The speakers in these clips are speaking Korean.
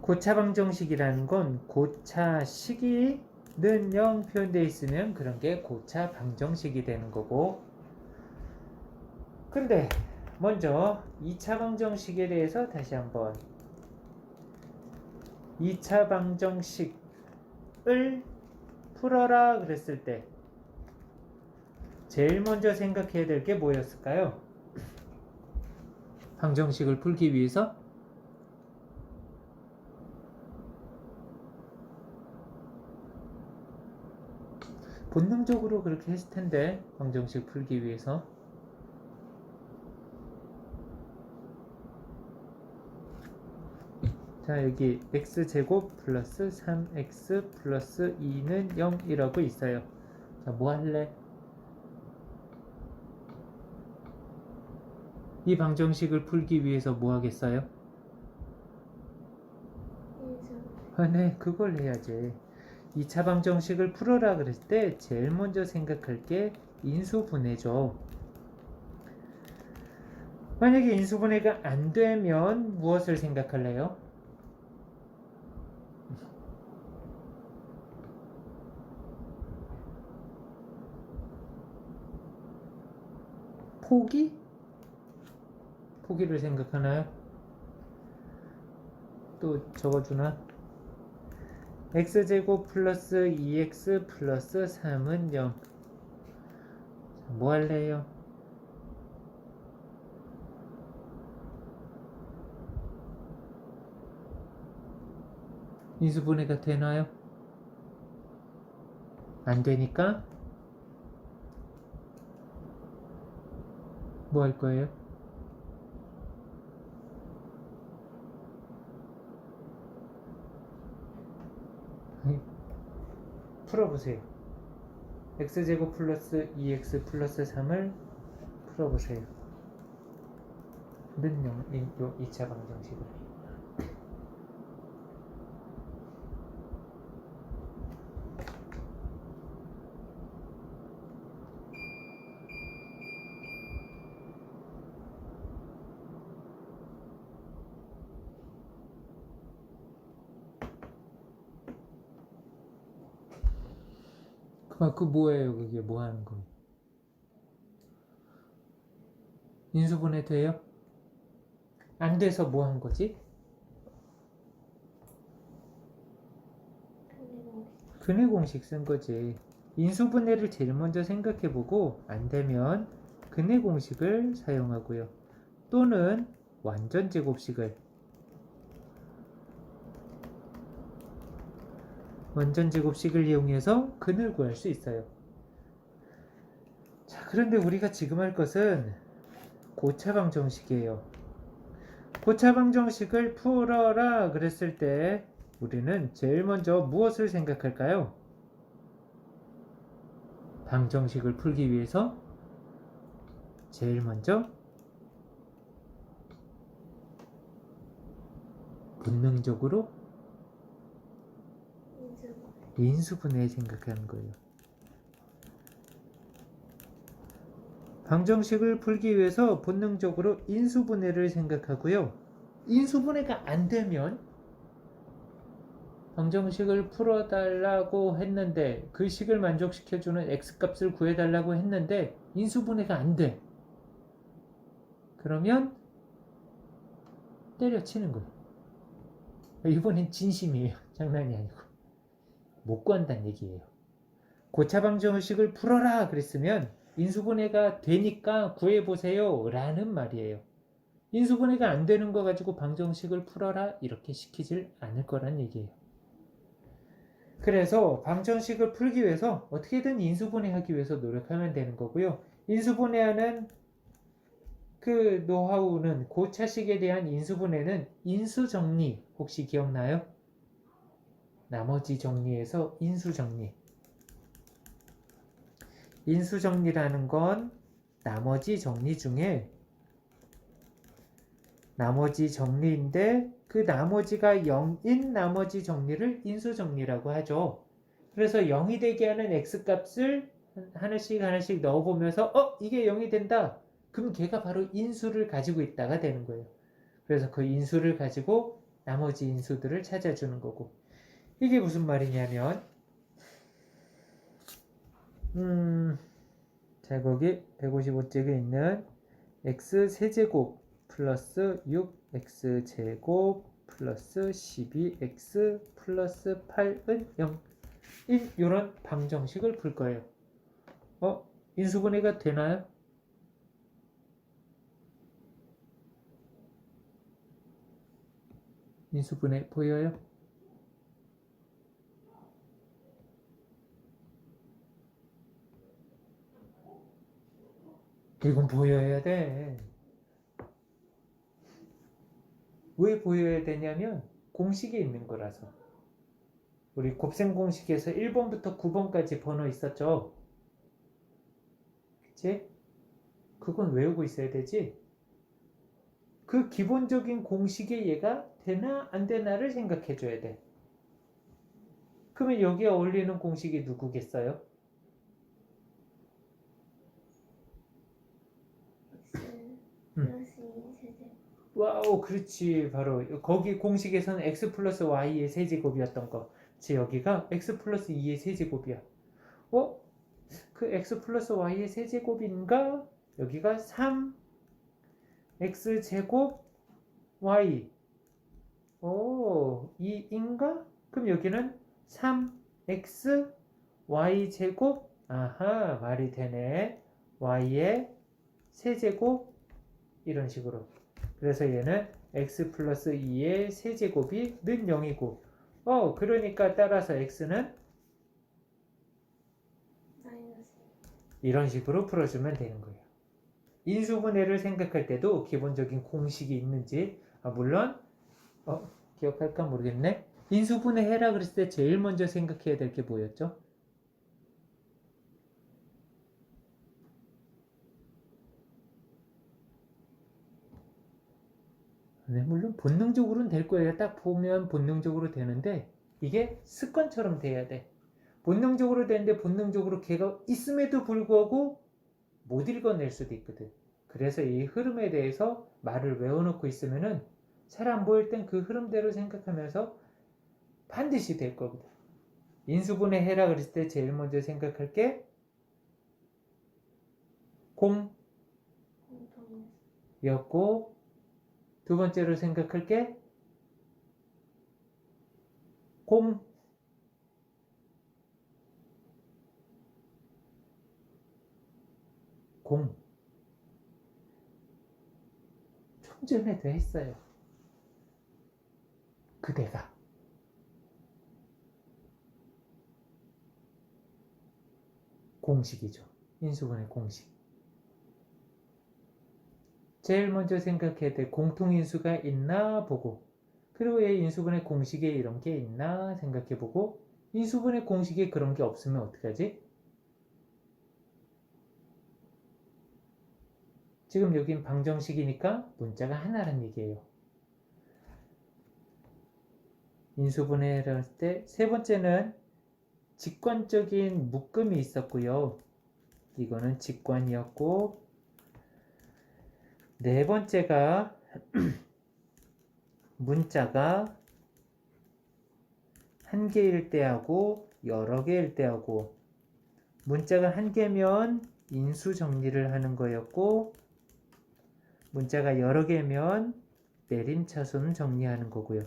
고차 방정식이라는 건 고차 시기는 0 표현되어 있으면 그런 게 고차 방정식이 되는 거고, 근데 먼저 2차 방정식에 대해서 다시 한번 2차 방정식을 풀어라 그랬을 때 제일 먼저 생각해야 될 게 뭐였을까요? 방정식을 풀기 위해서 본능적으로 그렇게 했을 텐데, 방정식 풀기 위해서 자, 여기 x제곱 플러스 3x 플러스 2는 0이라고 있어요. 자, 뭐 할래? 이 방정식을 풀기 위해서 뭐 하겠어요? 네, 그걸 해야지. 2차 방정식을 풀어라 그랬을 때 제일 먼저 생각할 게 인수분해죠. 만약에 인수분해가 안 되면 무엇을 생각할래요? 포기? 포기를 생각하나요? 또 적어주나? x제곱 플러스 2x 플러스 3은 0. 뭐 할래요? 인수분해가 되나요? 안 되니까 뭐 할 거예요? 풀어보세요. x제곱 플러스 2x 플러스 3을 풀어보세요. 는 0인 요 2차 방정식을. 그 뭐예요? 그게 뭐 하는 거예요? 인수분해 돼요? 안 돼서 뭐 한 거지? 근해 공식 쓴 거지. 인수분해를 제일 먼저 생각해보고 안 되면 근해 공식을 사용하고요. 또는 완전 제곱식을 이용해서 근을 구할 수 있어요. 자, 그런데 우리가 지금 할 것은 고차 방정식이에요. 고차 방정식을 풀어라 그랬을 때 우리는 제일 먼저 무엇을 생각할까요? 방정식을 풀기 위해서 제일 먼저 본능적으로 인수분해 생각하는 거예요. 방정식을 풀기 위해서 본능적으로 인수분해를 생각하고요. 인수분해가 안 되면 방정식을 풀어달라고 했는데 그 식을 만족시켜주는 x값을 구해달라고 했는데 인수분해가 안 돼. 그러면 때려치는 거예요. 이번엔 진심이에요. 장난이 아니고. 못 구한다는 얘기예요. 고차 방정식을 풀어라 그랬으면 인수분해가 되니까 구해보세요 라는 말이에요. 인수분해가 안 되는 거 가지고 방정식을 풀어라 이렇게 시키질 않을 거란 얘기예요. 그래서 방정식을 풀기 위해서 어떻게든 인수분해하기 위해서 노력하면 되는 거고요. 인수분해하는 그 노하우는, 고차식에 대한 인수분해는 인수정리 혹시 기억나요? 나머지 정리에서 인수정리. 인수정리라는 건 나머지 정리 중에 나머지 정리인데 그 나머지가 0인 나머지 정리를 인수정리라고 하죠. 그래서 0이 되게 하는 x값을 하나씩 넣어보면서 이게 0이 된다. 그럼 걔가 바로 인수를 가지고 있다가 되는 거예요. 그래서 그 인수를 가지고 나머지 인수들을 찾아주는 거고. 이게 무슨 말이냐면 자, 거기 155쪽에 있는 x 세제곱 플러스 6x제곱 플러스 12x 플러스 8은 0 이런 방정식을 풀 거예요. 인수분해가 되나요? 인수분해 보여요? 이건 보여야 돼. 왜 보여야 되냐면 공식이 있는 거라서. 우리 곱셈 공식에서 1번부터 9번까지 번호 있었죠? 그치? 그건 외우고 있어야 되지? 그 기본적인 공식에 얘가 되나 안 되나를 생각해 줘야 돼. 그러면 여기에 어울리는 공식이 누구겠어요? 플러스 2세제곱. 와우, 그렇지. 바로 거기 공식에서는 x 플러스 y의 세제곱이었던 거. 즉 여기가 x 플러스 2의 세제곱이야. 그 x 플러스 y의 세제곱인가? 여기가 3x 제곱 y. 2인가? 그럼 여기는 3x y 제곱. 아하, 말이 되네. y의 세제곱 이런 식으로. 그래서 얘는 x 플러스 2의 세제곱이 는 0이고 그러니까 따라서 x는 마이너스. 이런 식으로 풀어주면 되는 거예요. 인수분해를 생각할 때도 기본적인 공식이 있는지 물론 기억할까 모르겠네. 인수분해 해라 그랬을 때 제일 먼저 생각해야 될 게 뭐였죠? 네, 물론 본능적으로는 될 거예요. 딱 보면 본능적으로 되는데 이게 습관처럼 돼야 돼. 본능적으로 되는데 본능적으로 걔가 있음에도 불구하고 못 읽어낼 수도 있거든. 그래서 이 흐름에 대해서 말을 외워놓고 있으면은 잘 안 보일 땐 그 흐름대로 생각하면서 반드시 될 거거든. 인수분해 해라 그랬을 때 제일 먼저 생각할 게 공이었고 두 번째로 생각할 게 공. 좀 전에도 했어요. 그대가. 공식이죠. 인수분해 공식. 제일 먼저 생각해야 될 공통인수가 있나 보고 그리고 얘 인수분해 공식에 이런 게 있나 생각해 보고 인수분해 공식에 그런 게 없으면 어떡하지? 지금 여긴 방정식이니까 문자가 하나란 얘기예요. 인수분해를 할 때 세 번째는 직관적인 묶음이 있었고요. 이거는 직관이었고 네 번째가 문자가 한 개일 때하고 여러 개일 때하고 문자가 한 개면 인수 정리를 하는 거였고 문자가 여러 개면 내림차순 정리하는 거고요.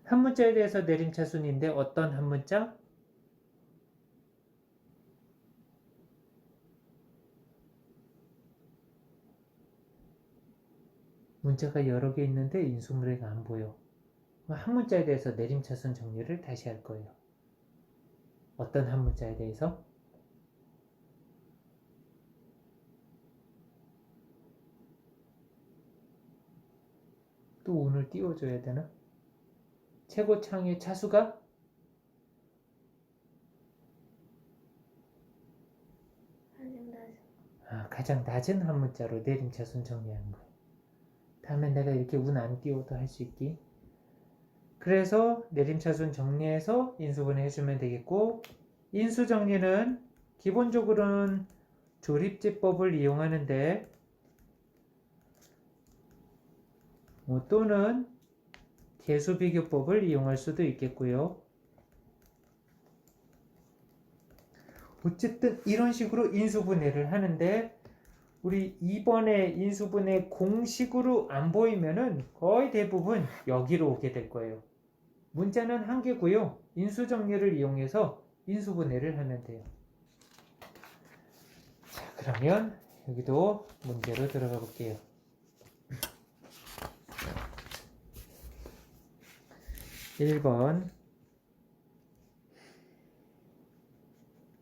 한 문자에 대해서 내림차순인데 어떤 한 문자? 문자가 여러 개 있는데 인수분해가 안 보여. 한 문자에 대해서 내림차순 정리를 다시 할 거예요. 어떤 한 문자에 대해서? 또 운을 띄워줘야 되나? 최고창의 차수가? 가장 낮은 한 문자로 내림차순 정리하는 거예요. 다음에 내가 이렇게 운 안 띄워도 할 수 있기. 그래서 내림차순 정리해서 인수분해 해주면 되겠고 인수정리는 기본적으로는 조립제법을 이용하는데 또는 계수비교법을 이용할 수도 있겠고요. 어쨌든 이런 식으로 인수분해를 하는데 우리 이번에 인수분해 공식으로 안 보이면은 거의 대부분 여기로 오게 될 거예요. 문자는 한 개고요. 인수정리를 이용해서 인수분해를 하면 돼요. 자, 그러면 여기도 문제로 들어가 볼게요.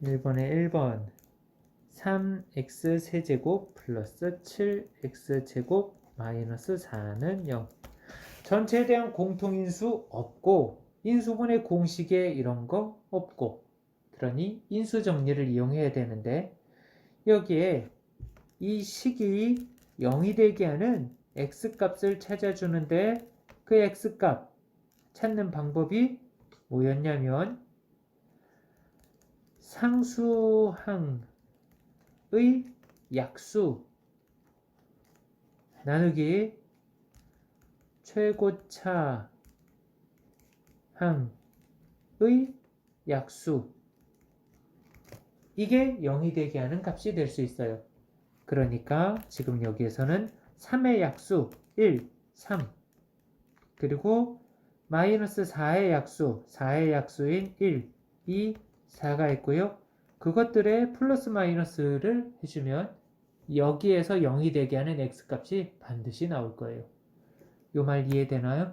1번에 1번 3x 세제곱 플러스 7x 제곱 마이너스 4는 0. 전체에 대한 공통인수 없고 인수분해 공식에 이런 거 없고 그러니 인수정리를 이용해야 되는데 여기에 이 식이 0이 되게 하는 x값을 찾아주는데 그 x값 찾는 방법이 뭐였냐면 상수항의 약수 나누기 최고차 항의 약수 이게 0이 되게 하는 값이 될 수 있어요. 그러니까 지금 여기에서는 3의 약수 1, 3 그리고 마이너스 4의 약수 4의 약수인 1, 2, 4가 있고요. 그것들의 플러스 마이너스를 해주면 여기에서 0이 되게 하는 x값이 반드시 나올 거예요. 요 말 이해되나요?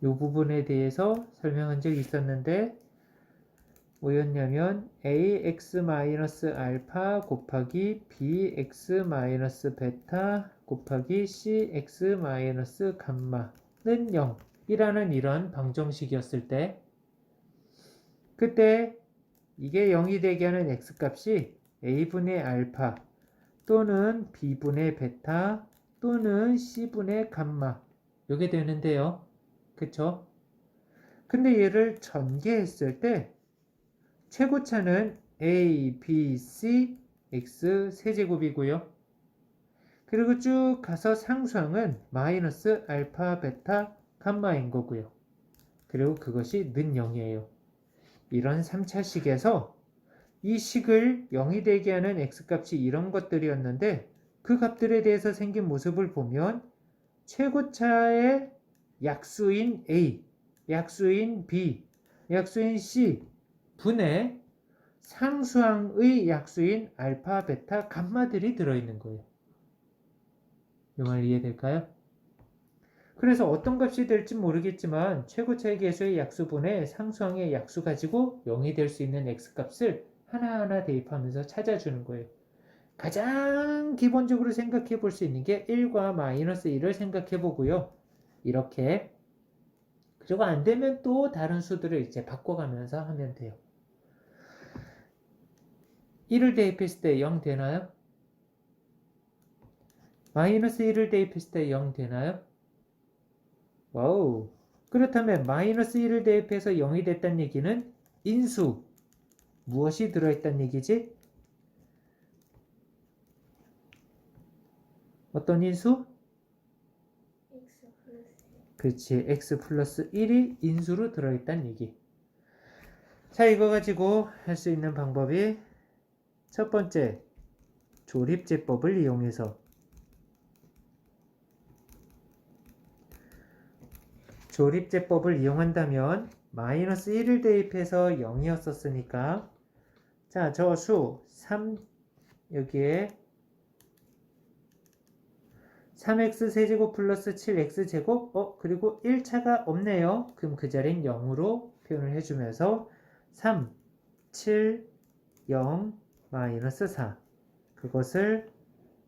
요 부분에 대해서 설명한 적이 있었는데 뭐였냐면 ax-알파 곱하기 bx-베타 곱하기 cx-감마는 0 이라는 이런 방정식이었을 때 그때 이게 0이 되게 하는 x값이 a분의 알파 또는 b분의 베타 또는 c분의 감마 요게 되는데요. 그쵸? 근데 얘를 전개했을 때 최고차는 a, b, c, x 세제곱이고요. 그리고 쭉 가서 상수항은 마이너스 알파, 베타, 감마인 거고요. 그리고 그것이 는 0이에요. 이런 3차식에서 이 식을 0이 되게 하는 x값이 이런 것들이었는데 그 값들에 대해서 생긴 모습을 보면 최고차의 약수인 a, 약수인 b, 약수인 c 분의 상수항의 약수인 알파, 베타, 감마들이 들어있는 거예요. 이 말 이해될까요? 그래서 어떤 값이 될지 모르겠지만 최고차의 계수의 약수분의 상수항의 약수 가지고 0이 될 수 있는 x값을 하나하나 대입하면서 찾아주는 거예요. 가장 기본적으로 생각해 볼 수 있는 게 1과 마이너스 1을 생각해 보고요. 이렇게 그리고 안 되면 또 다른 수들을 이제 바꿔가면서 하면 돼요. 1을 대입했을 때 0 되나요? 마이너스 1을 대입했을 때 0 되나요? 와우. 그렇다면 마이너스 1을 대입해서 0이 됐다는 얘기는 인수 무엇이 들어있다는 얘기지? 어떤 인수? x 플러스 그렇지. x 플러스 1이 인수로 들어있다는 얘기. 자, 이거 가지고 할 수 있는 방법이 첫 번째, 조립제법을 이용해서 조립제법을 이용한다면 마이너스 1을 대입해서 0이었었으니까 자, 저 수 3 여기에 3x 세제곱 플러스 7x 제곱 그리고 1차가 없네요. 그럼 그 자리는 0으로 표현을 해주면서 3, 7, 0, 마이너스 4 그것을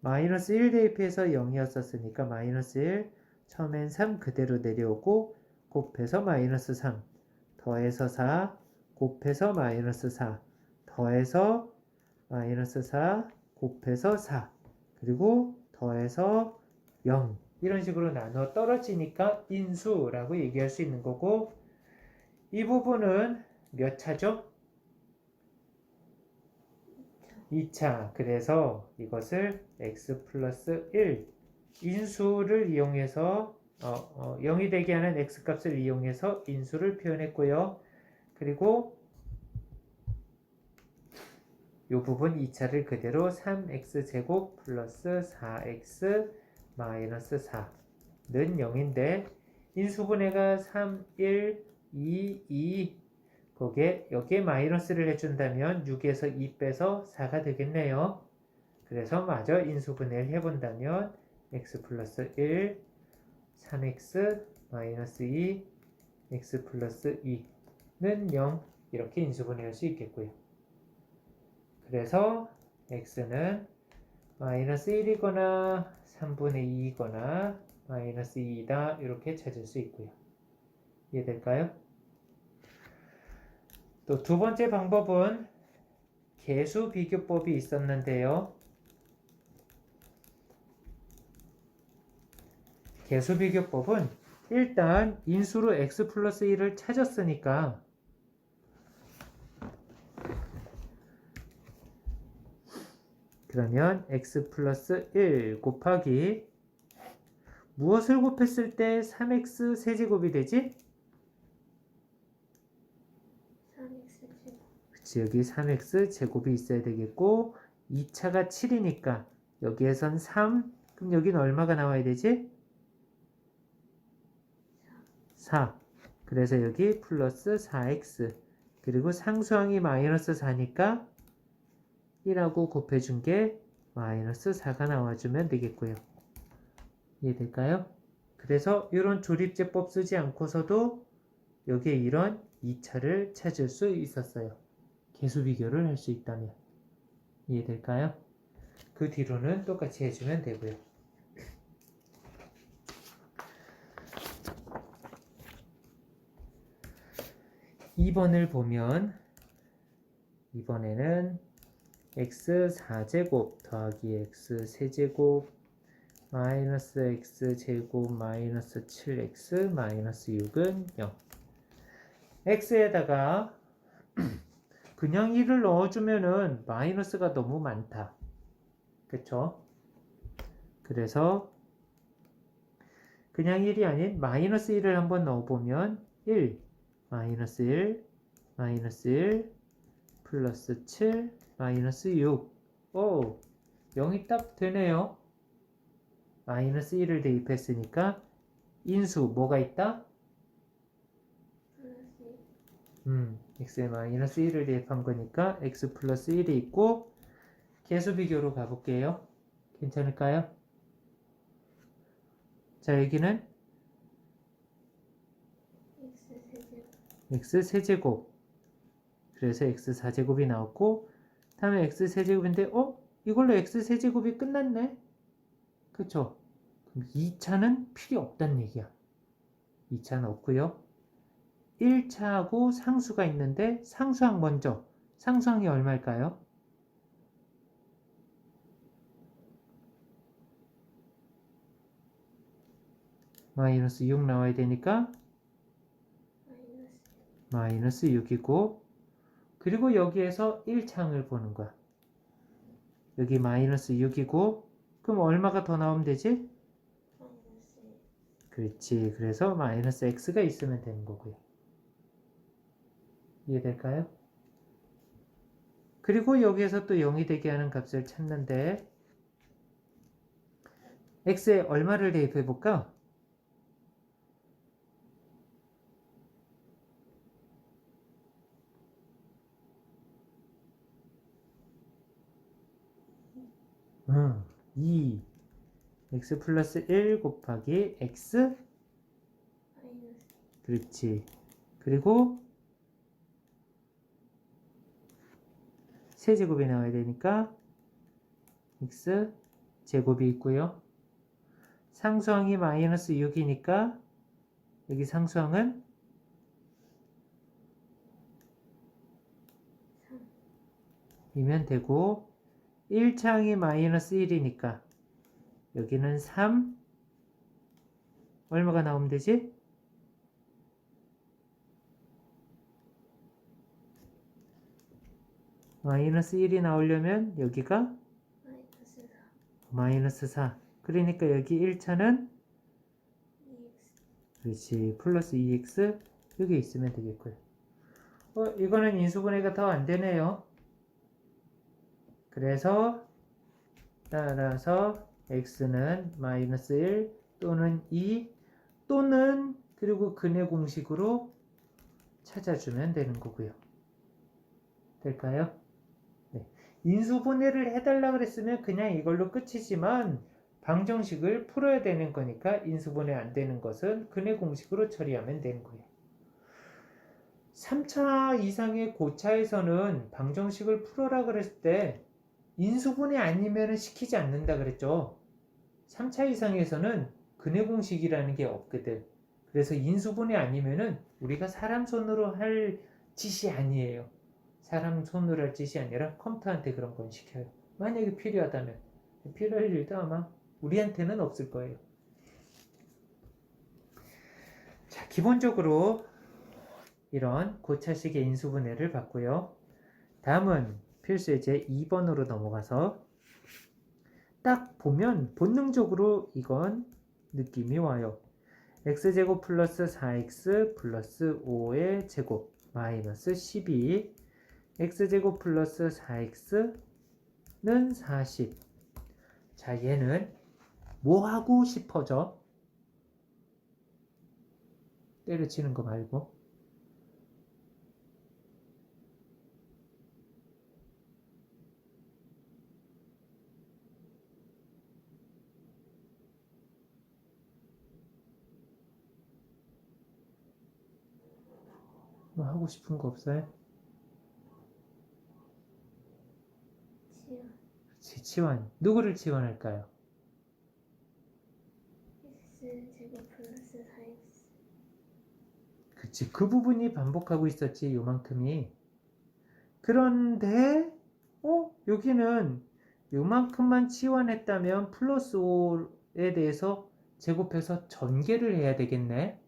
마이너스 1 대입해서 0이었었으니까 마이너스 1 처음엔 3 그대로 내려오고 곱해서 마이너스 3 더해서 4 곱해서 마이너스 4 더해서 마이너스 4 곱해서 4 그리고 더해서 0 이런 식으로 나눠 떨어지니까 인수라고 얘기할 수 있는 거고 이 부분은 몇 차죠? 2차. 그래서 이것을 x 플러스 1 인수를 이용해서 0이 되게 하는 x 값을 이용해서 인수를 표현했고요. 그리고 이 부분 2차를 그대로 3x 제곱 플러스 4x 마이너스 4는 0인데 인수분해가 3, 1, 2, 2 여기에 마이너스를 해준다면 6에서 2 빼서 4가 되겠네요. 그래서 마저 인수분해를 해본다면 x 플러스 1, 3x 마이너스 2, x 플러스 2는 0 이렇게 인수분해할 수 있겠고요. 그래서 x는 마이너스 1이거나 3분의 2이거나 마이너스 2이다 이렇게 찾을 수 있고요. 이해될까요? 또 두 번째 방법은 계수 비교법이 있었는데요. 계수 비교법은 일단 인수로 x 플러스 1을 찾았으니까 그러면 x 플러스 1 곱하기 무엇을 곱했을 때 3x 세제곱이 되지? 3x 제곱. 그치, 여기 3x 제곱이 있어야 되겠고 2차가 7이니까 여기에선 3, 그럼 여기는 얼마가 나와야 되지? 4. 그래서 여기 플러스 4x 그리고 상수항이 마이너스 4니까 1하고 곱해준 게 마이너스 4가 나와주면 되겠고요. 이해될까요? 그래서 이런 조립제법 쓰지 않고서도 여기에 이런 2차를 찾을 수 있었어요. 계수 비교를 할 수 있다면. 이해될까요? 그 뒤로는 똑같이 해주면 되고요. (2번을) 보면 이번에는 x 4제곱 더하기 x 세제곱 마이너스 x 제곱 마이너스 7x 마이너스 6은 0 x에다가 그냥 1을 넣어주면은 마이너스가 너무 많다. 그쵸? 그래서 그냥 1이 아닌 마이너스 1을 한번 넣어보면 1, 마이너스 1, 마이너스 1, 플러스 7, 마이너스 6. 오, 0이 딱 되네요. 마이너스 1을 대입했으니까 인수 뭐가 있다? x에 마이너스 1을 대입한 거니까 x 플러스 1이 있고 계수 비교로 가볼게요. 괜찮을까요? 자, 여기는 x 세제곱 그래서 x 4제곱이 나왔고 다음에 x 세제곱인데 이걸로 x 세제곱이 끝났네? 그쵸? 그럼 2차는 필요 없다는 얘기야. 2차는 없고요. 1차하고 상수가 있는데 상수항 먼저. 상수항이 얼마일까요? 마이너스 6 나와야 되니까 마이너스 6이고 그리고 여기에서 1차항을 보는 거야. 여기 마이너스 6이고 그럼 얼마가 더 나오면 되지? 그렇지. 그래서 마이너스 x가 있으면 되는 거고요. 이해될까요? 그리고 여기에서 또 0이 되게 하는 값을 찾는데 x에 얼마를 대입해 볼까? 응, 2 x 플러스 1 곱하기 x 그렇지. 그리고 세제곱이 나와야 되니까 x 제곱이 있고요. 상수항이 마이너스 6이니까 여기 상수항은 3이면 되고 1차항이 마이너스 1이니까 여기는 3 얼마가 나오면 되지? 마이너스 1이 나오려면 여기가 마이너스 4. 마이너스 4. 그러니까 여기 1차는 2x. 그렇지. 플러스 2x 여기 있으면 되겠고요. 이거는 인수분해가 더 안 되네요. 그래서 따라서 x는 마이너스 1 또는 2 또는 그리고 근의 공식으로 찾아주면 되는 거고요. 될까요? 네. 인수분해를 해달라 그랬으면 그냥 이걸로 끝이지만 방정식을 풀어야 되는 거니까 인수분해 안 되는 것은 근의 공식으로 처리하면 되는 거예요. 3차 이상의 고차에서는 방정식을 풀어라 그랬을 때 인수분해 아니면 시키지 않는다 그랬죠. 3차 이상에서는 근의 공식이라는 게 없거든. 그래서 인수분해 아니면은 우리가 사람 손으로 할 짓이 아니에요. 사람 손으로 할 짓이 아니라 컴퓨터한테 그런 건 시켜요. 만약에 필요하다면. 필요할 일도 아마 우리한테는 없을 거예요. 자, 기본적으로 이런 고차식의 인수분해를 봤고요. 다음은 필수예제 2번으로 넘어가서 딱 보면 본능적으로 이건 느낌이 와요. x제곱 플러스 4x 플러스 5의 제곱 마이너스 12 x제곱 플러스 4x는 40. 자, 얘는 뭐 하고 싶어져? 때려치는 거 말고. 뭐 하고 싶은 거 없어요? 치환. 그렇지, 치환. 누구를 치환할까요? x제곱 플러스 4x. 그치, 그 부분이 반복하고 있었지, 요만큼이. 그런데, 여기는 요만큼만 치환했다면 플러스 5에 대해서 제곱해서 전개를 해야 되겠네.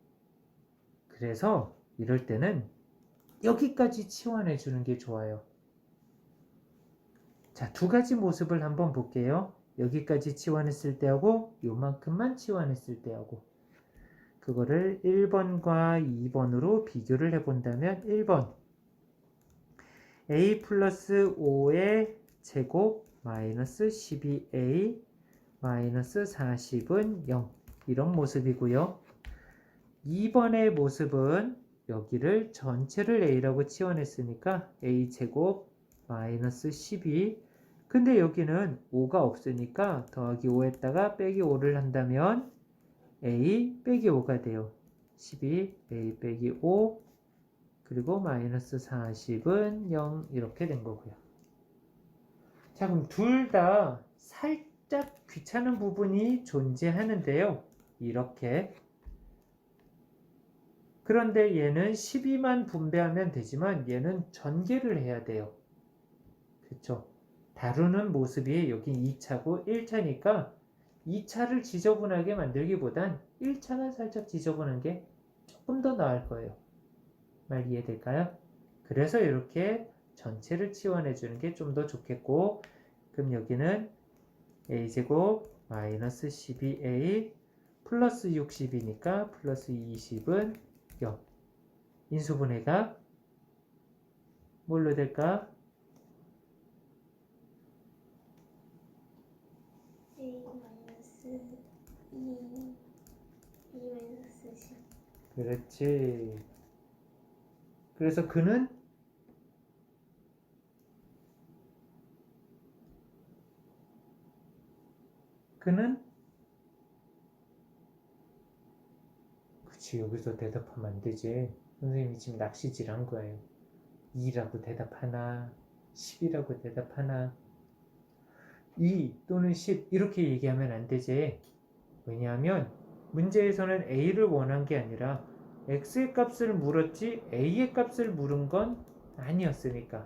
그래서 이럴 때는 여기까지 치환해 주는 게 좋아요. 자, 두 가지 모습을 한번 볼게요. 여기까지 치환했을 때하고 요만큼만 치환했을 때하고 그거를 1번과 2번으로 비교를 해본다면 1번 a 플러스 5의 제곱 마이너스 12a 마이너스 40은 0 이런 모습이고요. 2번의 모습은 여기를 전체를 a라고 치환했으니까 a 제곱 마이너스 12 근데 여기는 5가 없으니까 더하기 5에다가 빼기 5를 한다면 a 빼기 5가 돼요. 12 a 빼기 5 그리고 마이너스 40은 0 이렇게 된 거고요. 자, 그럼 둘 다 살짝 귀찮은 부분이 존재하는데요. 이렇게 그런데 얘는 12만 분배하면 되지만 얘는 전개를 해야 돼요. 그렇죠? 다루는 모습이 여기 2차고 1차니까 2차를 지저분하게 만들기보단 1차가 살짝 지저분한 게 조금 더 나을 거예요. 말 이해될까요? 그래서 이렇게 전체를 치환해 주는 게 좀 더 좋겠고 그럼 여기는 a제곱 마이너스 12a 플러스 60이니까 플러스 20은 0 인수분해가 뭘로 될까? a 마이너스 2 b 마이너스 10. 그렇지. 그래서 그는 그치 여기서 대답하면 안 되지. 선생님이 지금 낚시질한 거예요. 2라고 대답하나 10이라고 대답하나 2 또는 10 이렇게 얘기하면 안 되지. 왜냐하면 문제에서는 a를 원한 게 아니라 x의 값을 물었지 a의 값을 물은 건 아니었으니까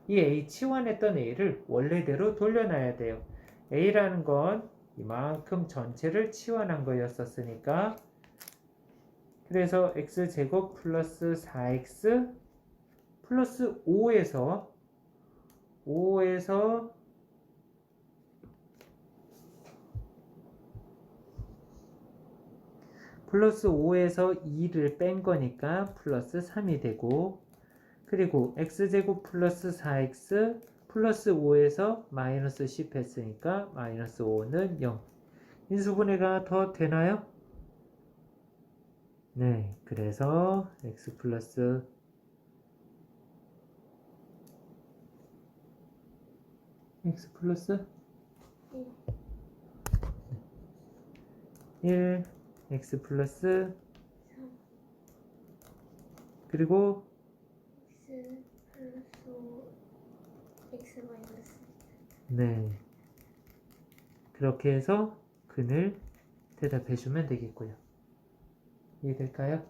이 a 치환했던 a를 원래대로 돌려놔야 돼요. a라는 건 이만큼 전체를 치환한 거였었으니까 그래서 x제곱 플러스 4x 플러스 5에서 5에서 플러스 5에서 2를 뺀 거니까 플러스 3이 되고, 그리고 x제곱 플러스 4x 플러스 5에서 마이너스 10 했으니까 마이너스 5는 0. 인수분해가 더 되나요? 네, 그래서 x 플러스 네. 1, x 플러스 3 그리고 x 플러스 5 x 마이너스 네, 그렇게 해서 근을 대답해 주면 되겠고요. 이해될까요?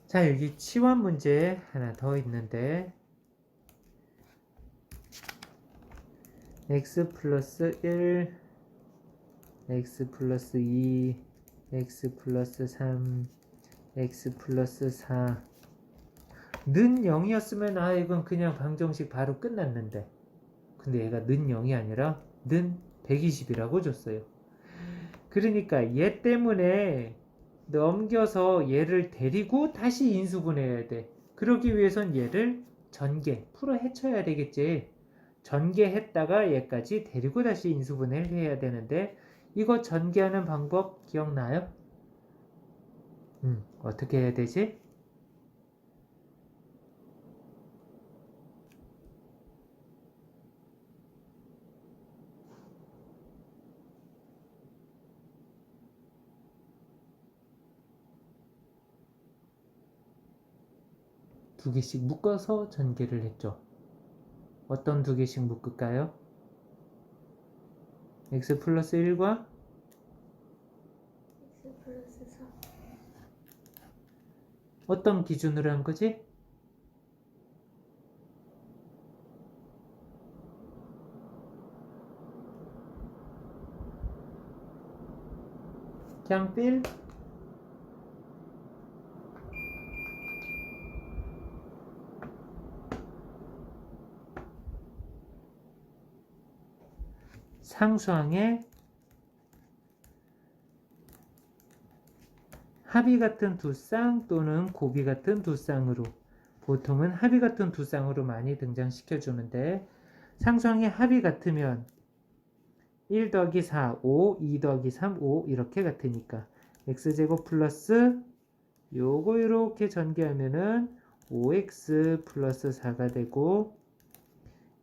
자, 여기 치환 문제 하나 더 있는데 x 플러스 1, x 플러스 2, x 플러스 3, x 플러스 4 는 0이었으면 아 이건 그냥 방정식 바로 끝났는데, 근데 얘가 는 0이 아니라 는 120이라고 줬어요. 그러니까 얘 때문에 넘겨서 얘를 데리고 다시 인수분해해야 돼. 그러기 위해선 얘를 전개, 풀어 헤쳐야 되겠지. 전개했다가 얘까지 데리고 다시 인수분해를 해야 되는데, 이거 전개하는 방법 기억나요? 어떻게 해야 되지? 두 개씩 묶어서 전개를 했죠. 어떤 두 개씩 묶을까요? x 플러스 1과 x 플러스 4 어떤 기준으로 한 거지? 그냥 필? 상수항의 합이 같은 두 쌍 또는 곱이 같은 두 쌍으로, 보통은 합이 같은 두 쌍으로 많이 등장시켜 주는데, 상수항의 합이 같으면 1 더하기 4, 5, 2 더하기 3, 5 이렇게 같으니까 x제곱 플러스 요거 이렇게 전개하면은 5x 플러스 4가 되고,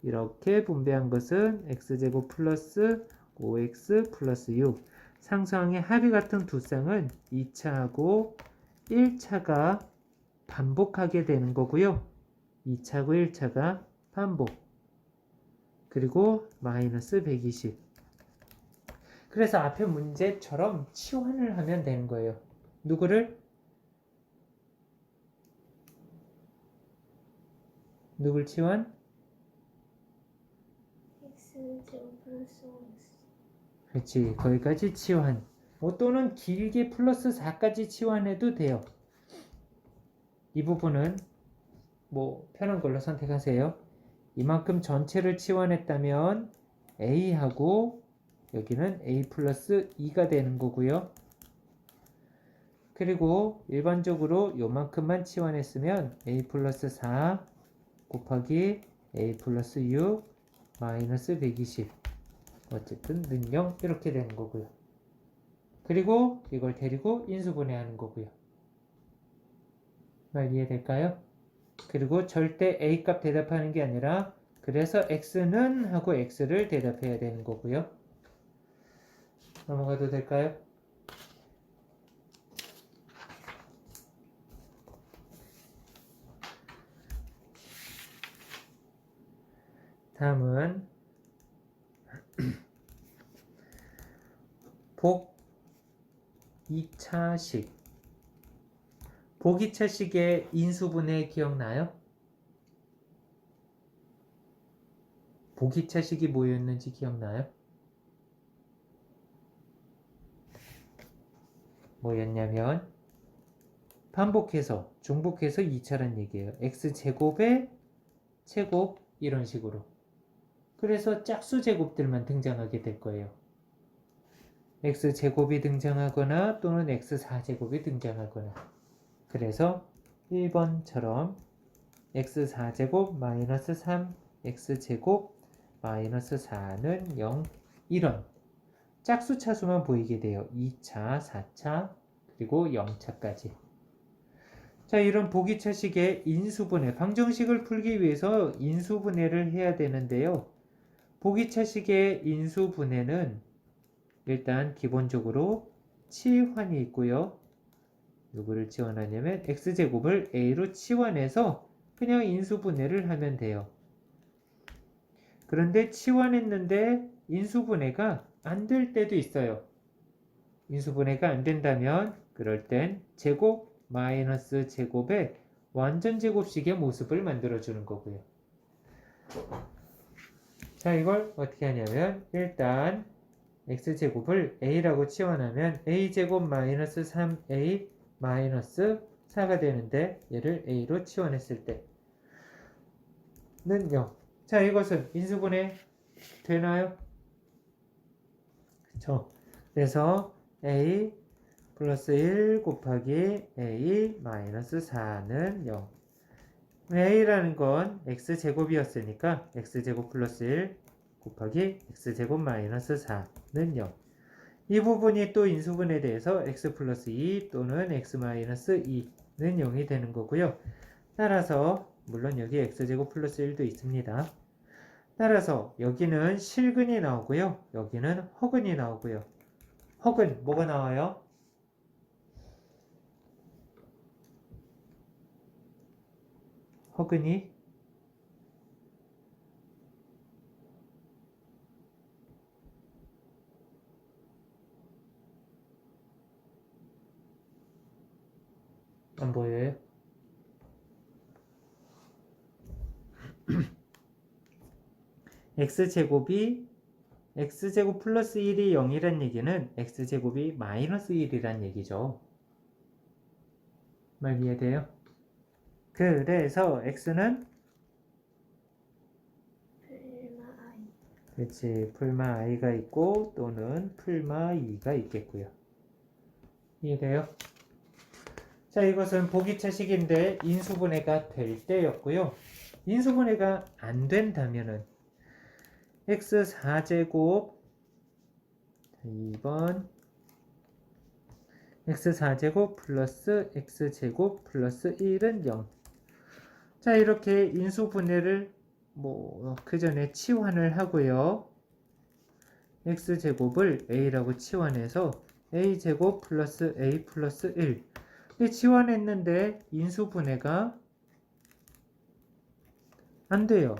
이렇게 분배한 것은 x제곱 플러스 5x 플러스 6. 상수항의 합이 같은 두 쌍은 2차하고 1차가 반복하게 되는 거고요. 2차하고 1차가 반복. 그리고 마이너스 120. 그래서 앞에 문제처럼 치환을 하면 되는 거예요. 누구를? 누굴 치환? x 제곱 플러스 5x 그렇지. 거기까지 치환. 뭐 또는 길게 플러스 4까지 치환해도 돼요. 이 부분은 뭐 편한 걸로 선택하세요. 이만큼 전체를 치환했다면 a하고 여기는 a 플러스 2가 되는 거고요. 그리고 일반적으로 요만큼만 치환했으면 a 플러스 4 곱하기 a 플러스 6 마이너스 120 어쨌든 는 0 이렇게 되는 거고요. 그리고 이걸 데리고 인수분해하는 거고요. 말 이해될까요? 그리고 절대 a 값 대답하는 게 아니라 그래서 x는 하고 x를 대답해야 되는 거고요. 넘어가도 될까요? 다음은 복 2차식. 복 2차식의 인수분해 기억나요? 복 2차식이 뭐였는지 기억나요? 뭐였냐면 반복해서 중복해서 2차란 얘기예요. x제곱의 제곱 이런 식으로. 그래서 짝수 제곱들만 등장하게 될 거예요. x제곱이 등장하거나 또는 x4제곱이 등장하거나. 그래서 1번처럼 x4제곱 마이너스 3 x제곱 마이너스 4는 0 이런 짝수 차수만 보이게 돼요. 2차, 4차, 그리고 0차까지. 자, 이런 보기차식의 인수분해, 방정식을 풀기 위해서 인수분해를 해야 되는데요. 보기차식의 인수분해는 일단 기본적으로 치환이 있고요. 누구를 치환하냐면 x제곱을 a로 치환해서 그냥 인수분해를 하면 돼요. 그런데 치환했는데 인수분해가 안 될 때도 있어요. 인수분해가 안 된다면 그럴 땐 제곱 마이너스 제곱의 완전 제곱식의 모습을 만들어주는 거고요. 자, 이걸 어떻게 하냐면 일단 x제곱을 a라고 치환하면 a제곱 마이너스 3a 마이너스 4가 되는데 얘를 a로 치환했을 때는 0. 자, 이것은 인수분해 되나요? 그쵸? 그래서 a 플러스 1 곱하기 a 마이너스 4는 0. a라는 건 x제곱이었으니까 x제곱 플러스 1 곱하기 x제곱 마이너스 4는 0. 이 부분이 또 인수분해에 대해서 x 플러스 2 또는 x 마이너스 2는 0이 되는 거고요. 따라서 물론 여기 x제곱 플러스 1도 있습니다. 따라서 여기는 실근이 나오고요. 여기는 허근이 나오고요. 허근 뭐가 나와요? 허근이 안 보여요? x제곱 플러스 1이 0이란 얘기는 x제곱이 마이너스 1이란 얘기죠. 말 이해돼요? 그래서 x는 풀마 I. 그렇지, 풀마 i가 있고 또는 풀마 2가 있겠고요. 이해돼요? 자, 이것은 보기차식인데 인수분해가 될 때였고요. 인수분해가 안 된다면은 x4제곱 2번 x4제곱 플러스 x제곱 플러스 1은 0. 자, 이렇게 인수분해를 그 전에 치환을 하고요. x제곱을 a라고 치환해서 a제곱 플러스 a 플러스 1. 치환했는데 인수분해가 안 돼요.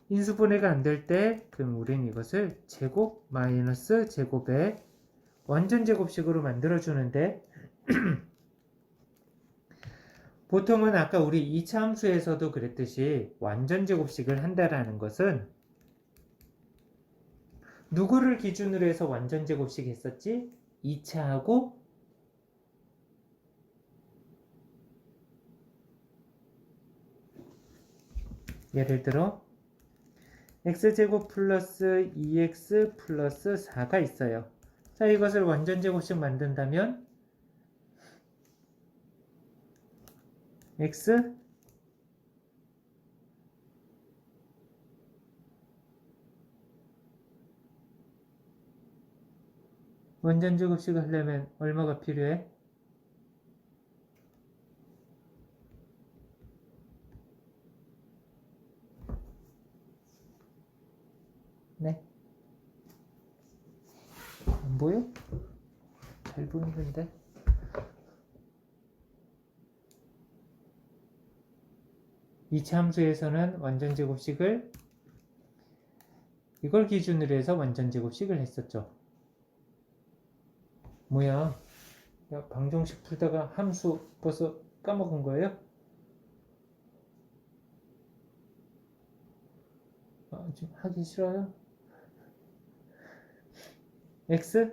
인수분해가 안 될 때 그럼 우린 이것을 제곱 마이너스 제곱의 완전 제곱식으로 만들어주는데 보통은 아까 우리 2차 함수에서도 그랬듯이 완전 제곱식을 한다라는 것은 누구를 기준으로 해서 완전 제곱식 했었지? 2차하고 예를 들어 x제곱 플러스 2x 플러스 4가 있어요. 자, 이것을 완전 제곱식 만든다면 x 완전 제곱식을 하려면 얼마가 필요해? 네? 안 보여? 잘 보이는데? 이차 함수에서는 완전 제곱식을 이걸 기준으로 해서 완전 제곱식을 했었죠. 뭐야? 야, 방정식 풀다가 함수 벌써 까먹은 거예요? 지금 하기 싫어요? x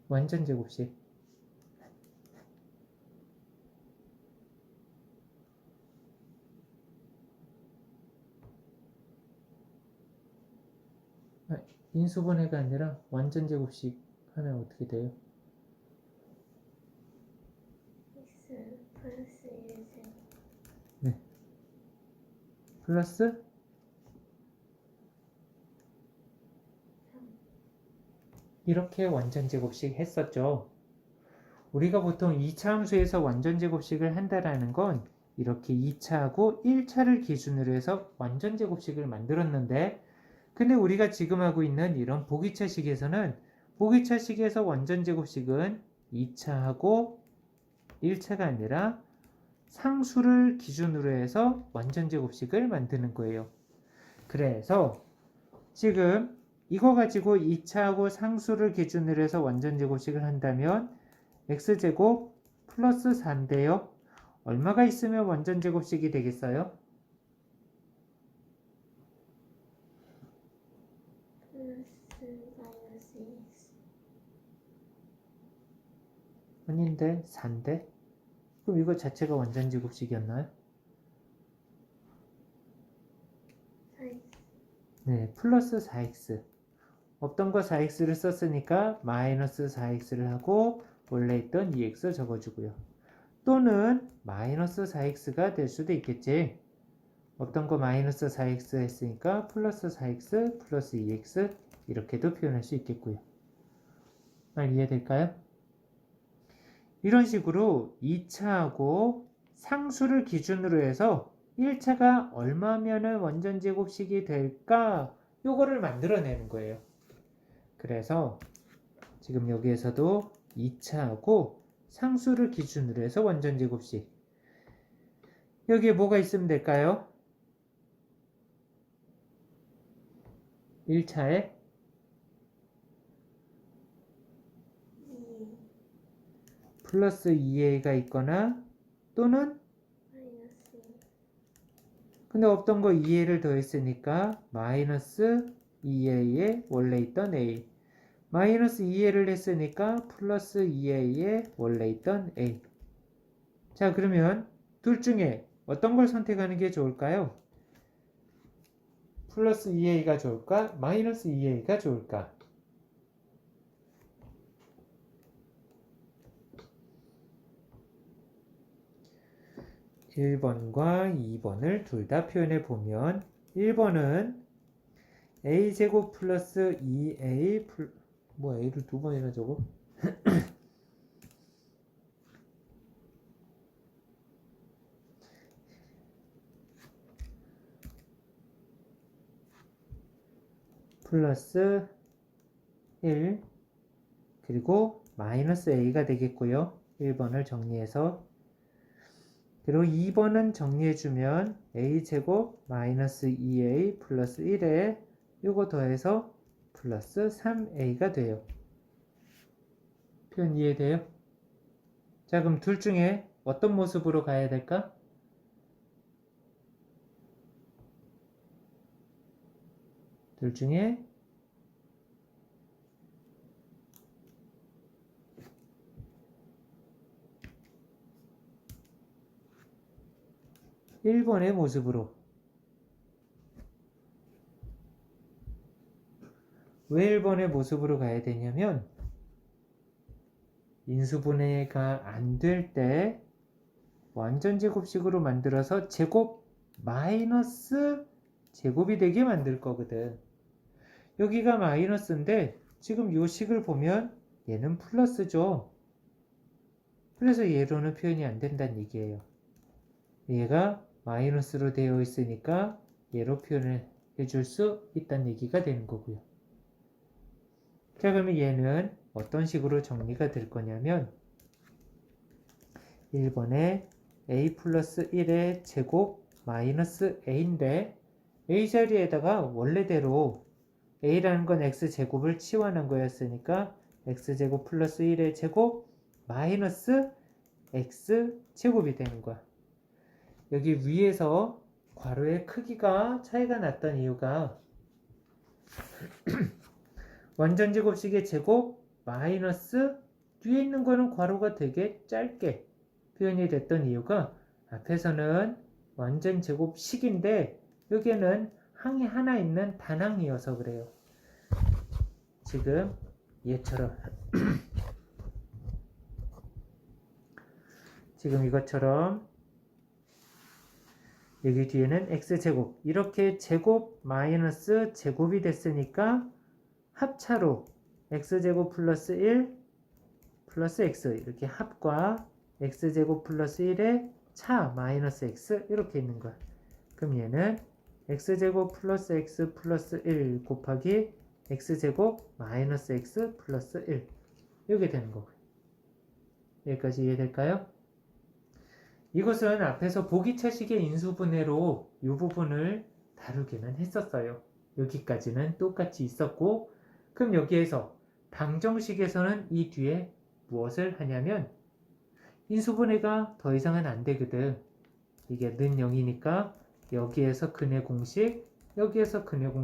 완전 제곱식. 인수분해가 아니라 완전 제곱식 하면 어떻게 돼요? x 플러스 1제곱 네. 플러스 3. 이렇게 완전 제곱식 했었죠. 우리가 보통 2차 함수에서 완전 제곱식을 한다라는 건 이렇게 2차하고 1차를 기준으로 해서 완전 제곱식을 만들었는데, 근데 우리가 지금 하고 있는 이런 보기차식에서는 보기차식에서 완전 제곱식은 2차하고 1차가 아니라 상수를 기준으로 해서 완전 제곱식을 만드는 거예요. 그래서 지금 이거 가지고 2차하고 상수를 기준으로 해서 완전 제곱식을 한다면 x제곱 플러스 4인데요. 얼마가 있으면 완전 제곱식이 되겠어요? 플러스 마이너스 2x 아닌데 4인데? 그럼 이거 자체가 완전 제곱식이었나요? 4x 네, 플러스 4x. 없던 거 4x를 썼으니까 마이너스 4x를 하고 원래 있던 2x 적어주고요. 또는 마이너스 4x가 될 수도 있겠지. 없던 거 마이너스 4x 했으니까 플러스 4x 플러스 2x 이렇게도 표현할 수 있겠고요. 말 이해될까요? 이런 식으로 2차하고 상수를 기준으로 해서 1차가 얼마면은 완전 제곱식이 될까? 요거를 만들어내는 거예요. 그래서 지금 여기에서도 2차하고 상수를 기준으로 해서 완전 제곱식. 여기에 뭐가 있으면 될까요? 1차에 2 플러스 2a가 있거나 또는 마이너스 2 근데 없던 거 2a를 더했으니까 마이너스 2a에 원래 있던 a 마이너스 2a를 했으니까 플러스 2a에 원래 있던 a. 자, 그러면 둘 중에 어떤 걸 선택하는 게 좋을까요? 플러스 2a가 좋을까? 마이너스 2a가 좋을까? (1번과) (2번을) 둘 다 표현해 보면 1번은 a제곱 플러스 2a 뭐 a를 두 번이나 적어? 플러스 1 그리고 마이너스 a가 되겠고요. 1번을 정리해서 그리고 2번은 정리해주면 a제곱 마이너스 2a 플러스 1에 요거 더해서 플러스 3a가 돼요. 표현 이해돼요? 자, 그럼 둘 중에 어떤 모습으로 가야 될까? 둘 중에 1번의 모습으로. 왜 1번의 모습으로 가야 되냐면 인수분해가 안 될 때 완전 제곱식으로 만들어서 제곱 마이너스 제곱이 되게 만들 거거든. 여기가 마이너스인데 지금 요 식을 보면 얘는 플러스죠. 그래서 얘로는 표현이 안 된다는 얘기예요. 얘가 마이너스로 되어 있으니까 얘로 표현을 해줄 수 있다는 얘기가 되는 거고요. 자, 그러면 얘는 어떤 식으로 정리가 될 거냐면 1번에 a 플러스 1의 제곱 마이너스 a인데 a 자리에다가 원래대로 a라는 건 x제곱을 치환한 거였으니까 x제곱 플러스 1의 제곱 마이너스 x제곱이 되는 거야. 여기 위에서 괄호의 크기가 차이가 났던 이유가 완전 제곱식의 제곱 마이너스 뒤에 있는 거는 괄호가 되게 짧게 표현이 됐던 이유가 앞에서는 완전 제곱식인데 여기에는 항이 하나 있는 단항이어서 그래요. 지금 얘처럼 지금 이것처럼 여기 뒤에는 x제곱 이렇게 제곱 마이너스 제곱이 됐으니까 합차로 x제곱 플러스 1 플러스 x 이렇게 합과 x제곱 플러스 1의 차 마이너스 x 이렇게 있는 거야. 그럼 얘는 x제곱 플러스 x 플러스 1 곱하기 x제곱 마이너스 x 플러스 1 이렇게 되는 거고요. 여기까지 이해될까요? 이것은 앞에서 보기차식의 인수분해로 이 부분을 다루기는 했었어요. 여기까지는 똑같이 있었고 그럼 여기에서 방정식에서는 이 뒤에 무엇을 하냐면 인수분해가 더 이상은 안 되거든. 이게 는 0이니까 여기에서 근의 공식, 여기에서 근의 공식